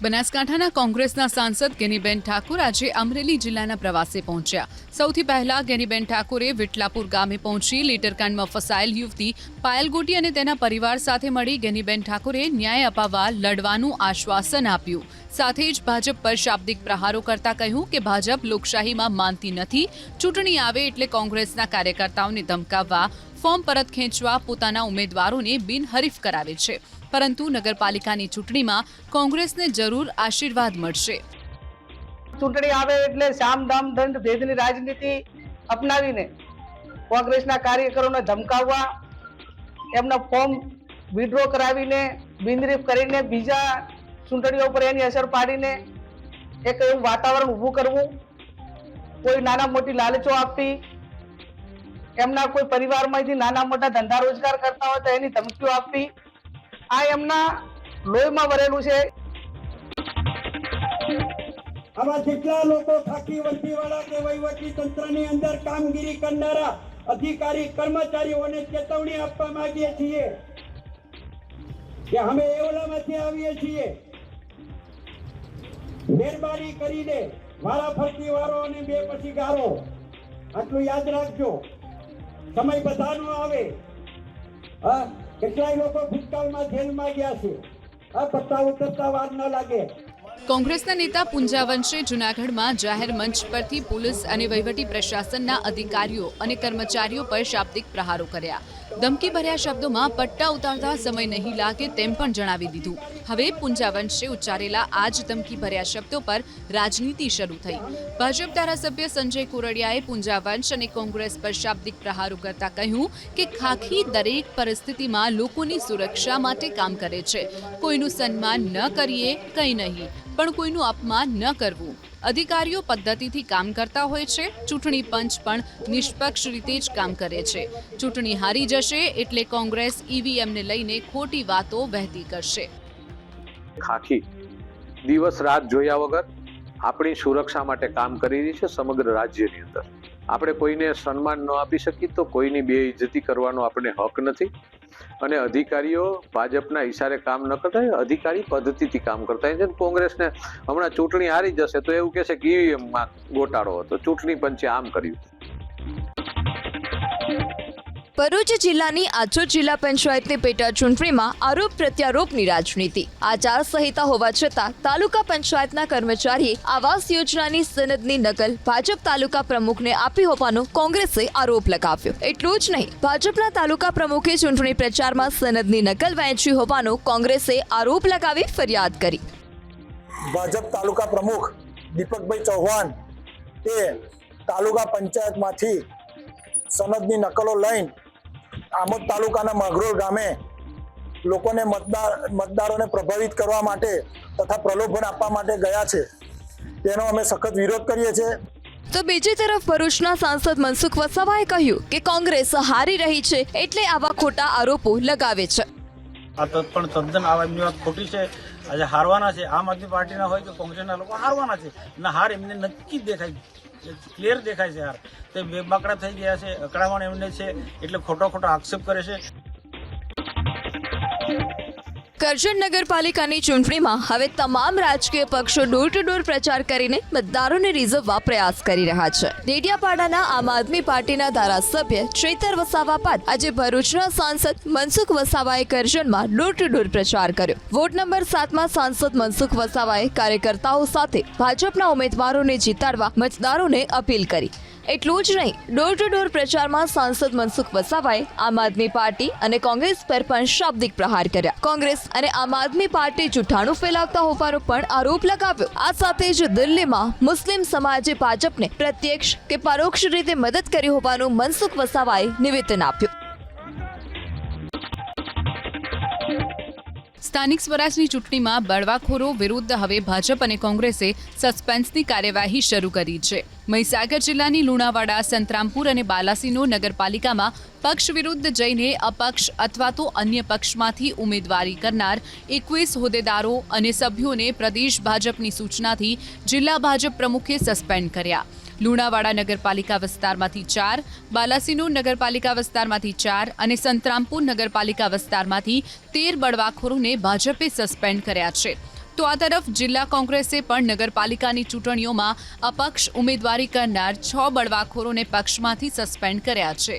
બનાસકાંઠાના કોંગ્રેસના સાંસદ ગેનીબેન ઠાકુર આજે અમરેલી જિલ્લાના પ્રવાસે પહોંચ્યા। સૌથી પહેલા ગેનીબેન ઠાકુરે વિટલાપુર ગામે પહોંચી લીટરકાંડમાં ફસાયેલ યુવતી પાયલ ગોટી અને તેના પરિવાર સાથે મળી ગેનીબેન ઠાકુરે ન્યાય અપાવવા લડવાનું આશ્વાસન આપ્યું। સાથે જ ભાજપ પર શાબ્દિક પ્રહારો કરતા કહ્યું કે ભાજપ લોકશાહીમાં માનતી નથી। ચૂંટણી આવે એટલે કોંગ્રેસના કાર્યકર્તાઓને ધમકાવવા, ફોર્મ પરત ખેંચવા પોતાના ઉમેદવારોને બિનહરીફ કરાવે છે, પરંતુ નગરપાલિકાની ચૂંટણીમાં કોંગ્રેસને જરૂર આશીર્વાદ મળશે। ચૂંટણી આવે એટલે સામ દામ દંડ ભેદની રાજનીતિ અપનાવીને કોંગ્રેસના કાર્યકરોને ધમકાવવા, એમના ફોર્મ વિડ્રો કરાવીને બિનહરીફ કરીને બીજા ચૂંટણીઓ પર એની અસર પાડીને એક એવું વાતાવરણ ઊભું કરવું, કોઈ નાના મોટી લાલચો આપવી, એમના કોઈ પરિવારમાંથી નાના મોટા ધંધા રોજગાર કરતા હોય તો એની ધમકીઓ આપવી, આ એમના લોહીમાં વરેલું છે। આવા જેટલા લોકો ખાકી વર્દીવાળા કે વહીવટી તંત્રની અંદર કામગીરી કરનારા અધિકારી કર્મચારીઓને ચેતવણી આપવા માંગીએ છીએ કે અમે એવલામાંથી આવીએ છીએ। મહેરબાની કરીને વારા ફરતી વારો અને બે પછી ગારો, આટલું યાદ રાખજો। સમય બધાનો આવે। કેટલાય લોકો ભૂતકાળમાં જેલમાં ગયા છે। આ પત્તા ઉતરતા વાર ન લાગે। કોંગ્રેસના નેતા પુંજાવંશે જૂનાગઢમાં જાહેર મંચ પરથી પોલીસ અને વહીવટી પ્રશાસનના અધિકારીઓ અને કર્મચારીઓ પર શાબ્દિક પ્રહારો કર્યા। ધમકીભર્યા શબ્દોમાં પટ્ટા ઉતારતા સમય નહીં લાગે તેમ પણ જણાવી દીધું। હવે પુંજાવંશે ઉચ્ચારેલા આ જ ધમકીભર્યા શબ્દો પર રાજનીતિ શરૂ થઈ। ભાજપ ધારાસભ્ય સંજય કુરડિયાએ પુંજાવંશ અને કોંગ્રેસ પર શાબ્દિક પ્રહારો કરતા કહ્યું કે ખાખી દરેક પરિસ્થિતિમાં લોકોની સુરક્ષા માટે કામ કરે છે। કોઈનું સન્માન ન કરીએ કંઈ નહીં, પણ કોઈનું અપમાન ન કરવું। અધિકારીઓ પદ્ધતિથી કામ કરતા હોય છે, ચૂંટણી પંચ પણ નિષ્પક્ષ રીતે જ કામ કરે છે। ચૂંટણી હારી જશે એટલે કોંગ્રેસ ઈવીએમને લઈને ખોટી વાતો વહેતી કરશે। ખાખી દિવસ રાત જોયા વગર આપણી સુરક્ષા માટે કામ કરી રહી છે સમગ્ર રાજ્યની અંદર। આપણે કોઈને સન્માન ન આપી શકીએ તો કોઈની બેઇજ્જતી કરવાનો આપણે હક નથી। અને અધિકારીઓ ભાજપના ઈશારે કામ ન કરતા હોય, અધિકારી પદ્ધતિથી કામ કરતા હોય છે। કોંગ્રેસને હમણાં ચૂંટણી હારી જશે તો એવું કહેશે કે ઈવીએમમાં ગોટાળો હતો, ચૂંટણી પંચે આમ કર્યું। ભરૂચ જિલ્લાની આચોર જિલ્લા પંચાયતની પેટા ચૂંટણીમાં આરોપ પ્રત્યારોપની રાજનીતિ। આચારસંહિતા હોવા છતાં તાલુકા પંચાયતના કર્મચારીએ આવાસ યોજનાની સનદની નકલ ભાજપ તાલુકા પ્રમુખને આપી હોવાનો કોંગ્રેસે આરોપ લગાવ્યો। એટલું જ નહીં, ભાજપના તાલુકા પ્રમુખે ચૂંટણી પ્રચારમાં સનદની નકલ વહેંચી હોવાનો કોંગ્રેસે આરોપ લગાવી ફરિયાદ કરી। ભાજપ તાલુકા પ્રમુખ દીપકભાઈ ચૌહાણ એ તાલુકા પંચાયતમાંથી સનદની નકલો લઈને આમોદ તાલુકાના મગરોળ ગામે લોકોને મતદારોને પ્રભાવિત કરવા માટે તથા પ્રલોભન આપવા માટે ગયા છે, તેનો અમે સખત વિરોધ કરીએ છીએ। તો બીજી તરફ ભરૂચના સાંસદ મનસુખ વસાવાએ કહ્યું કે કોંગ્રેસ હારી રહી છે એટલે આવા ખોટા આરોપો લગાવે છે। આ તો પણ તદ્દન આ એમની વાત ખોટી છે। આજે હારવાના છે, આમ આદમી પાર્ટીના હોય કે કોંગ્રેસના લોકો હારવાના છે અને હાર એમને નક્કી દેખાય, ક્લિયર દેખાય છે। હાર તે બેબાકડા થઈ ગયા છે, અકળામણ એમને છે, એટલે ખોટો આક્ષેપ કરે છે। કરજણ નગરપાલિકાની ચૂંટણીમાં હવે તમામ રાજકીય પક્ષો ડોર ટુ ડોર પ્રચાર કરીને મતદારોને રીઝવવા પ્રયાસ કરી રહ્યા છે। ડેડિયાપાડાના આમ આદમી પાર્ટીના ધારાસભ્ય ચૈતર વસાવા બાદ આજે ભરૂચના સાંસદ મનસુખ વસાવાએ કરજણમાં ડોર ટુ ડોર પ્રચાર કર્યો। વોર્ડ નંબર 7માં સાંસદ મનસુખ વસાવાએ કાર્યકર્તાઓ સાથે ભાજપના ઉમેદવારોને જીતાડવા મતદારોને અપીલ કરી। એટલું જ નહીં, ડોર ટુ ડોર પ્રચારમાં સાંસદ મનસુખ વસાવાએ આમ આદમી પાર્ટી અને કોંગ્રેસ પર પણ શાબ્દિક પ્રહાર કર્યા। કોંગ્રેસ અને આમ આદમી પાર્ટી જૂઠાણું ફેલાવતા હોવાનો પણ આરોપ લગાવ્યો। આ સાથે જ દિલ્હીમાં મુસ્લિમ સમાજે ભાજપને પ્રત્યક્ષ કે પરોક્ષ રીતે મદદ કરી હોવાનું મનસુખ વસાવાએ નિવેદન આપ્યું। સ્થાનિક સ્વરાજની ચૂંટણીમાં બળવાખોરો વિરુદ્ધ હવે ભાજપ અને કોંગ્રેસે સસ્પેન્સની કાર્યવાહી શરૂ કરી છે। મહીસાગર જિલ્લાની લુણાવાડા, સંતરામપુર અને બાલાસિનોર નગરપાલિકામાં પક્ષ વિરુદ્ધ જઈને અપક્ષ અથવા તો અન્ય પક્ષમાંથી ઉમેદવારી કરનાર 21 હોદ્દેદારો અને સભ્યોને પ્રદેશ ભાજપની સૂચનાથી જિલ્લા ભાજપ પ્રમુખે સસ્પેન્ડ કર્યા। લુણાવાડા નગરપાલિકા વિસ્તારમાંથી 4, બાલાસિનોર નગરપાલિકા વિસ્તારમાંથી 4 અને સંતરામપુર નગરપાલિકા વિસ્તારમાંથી 13 બળવાખોરોને ભાજપે સસ્પેન્ડ કર્યા છે। તો આ તરફ જિલ્લા કોંગ્રેસે પણ નગરપાલિકાની ચૂંટણીઓમાં અપક્ષ ઉમેદવારી કરનાર 6 બળવાખોરોને પક્ષમાંથી સસ્પેન્ડ કર્યા છે.